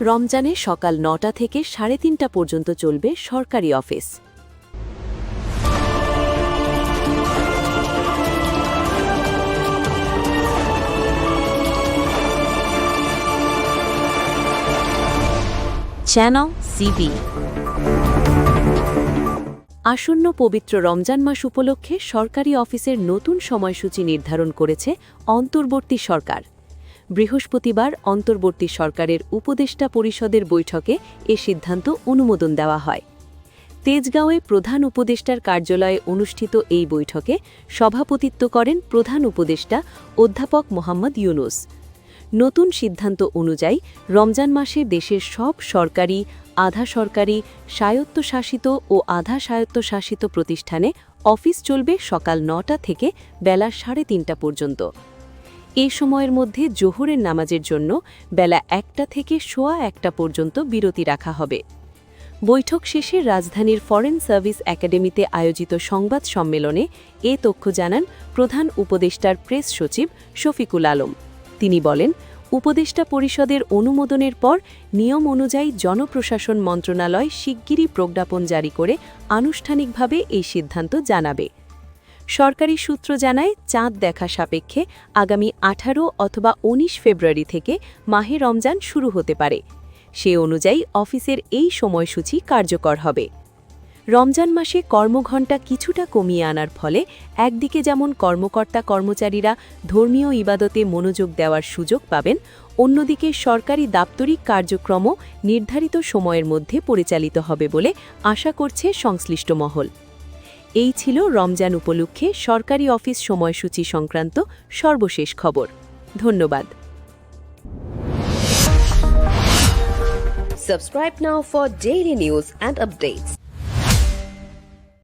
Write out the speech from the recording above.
রমজানে সকাল ৯টা থেকে ৩:৩০ পর্যন্ত চলবে সরকারি অফিস। Channel CB. আসন্ন পবিত্র রমজান মাস উপলক্ষে সরকারি অফিসের নতুন সময়সূচি নির্ধারণ করেছে অন্তর্বর্তী সরকার। বৃহস্পতিবার অন্তর্বর্তী সরকারের উপদেষ্টা পরিষদের বৈঠকে এ সিদ্ধান্ত অনুমোদন দেওয়া হয়। তেজগাঁওয়ে প্রধান উপদেষ্টার কার্যালয়ে অনুষ্ঠিত এই বৈঠকে সভাপতিত্ব করেন প্রধান উপদেষ্টা অধ্যাপক মোহাম্মদ ইউনুস। নতুন সিদ্ধান্ত অনুযায়ী রমজান মাসে দেশের সব সরকারি, আধা সরকারি, স্বায়ত্তশাসিত ও আধা স্বায়ত্তশাসিত প্রতিষ্ঠানে অফিস চলবে সকাল ৯টা থেকে বেলা ৩:৩০ পর্যন্ত। এ সময়ের মধ্যে জোহরের নামাজের জন্য বেলা ১টা থেকে সোয়া ১টা পর্যন্ত বিরতি রাখা হবে। বৈঠক শেষে রাজধানীর ফরেন সার্ভিস একাডেমিতে আয়োজিত সংবাদ সম্মেলনে এ তথ্য জানান প্রধান উপদেষ্টার প্রেস সচিব শফিকুল আলম। তিনি বলেন, উপদেষ্টা পরিষদের অনুমোদনের পর নিয়ম অনুযায়ী জনপ্রশাসন মন্ত্রণালয় শিগগিরই প্রজ্ঞাপন জারি করে আনুষ্ঠানিকভাবে এই সিদ্ধান্ত জানাবে। সরকারি সূত্র জানায়, চাঁদ দেখা সাপেক্ষে আগামী ১৮ অথবা ১৯ ফেব্রুয়ারি থেকে মাহে রমজান শুরু হতে পারে। সে অনুযায়ী অফিসের এই সময়সূচি কার্যকর হবে। রমজান মাসে কর্মঘণ্টা কিছুটা কমিয়ে আনার ফলে একদিকে যেমন কর্মকর্তা-কর্মচারীরা ধর্মীয় ইবাদতে মনোযোগ দেওয়ার সুযোগ পাবেন, অন্যদিকে সরকারি দাপ্তরিক কার্যক্রমও নির্ধারিত সময়ের মধ্যে পরিচালিত হবে বলে আশা করছে সংশ্লিষ্ট মহল। এই ছিল রমজান উপলক্ষে সরকারি অফিস সময়সূচি সংক্রান্ত সর্বশেষ খবর। ধন্যবাদ। Subscribe now for daily news and updates.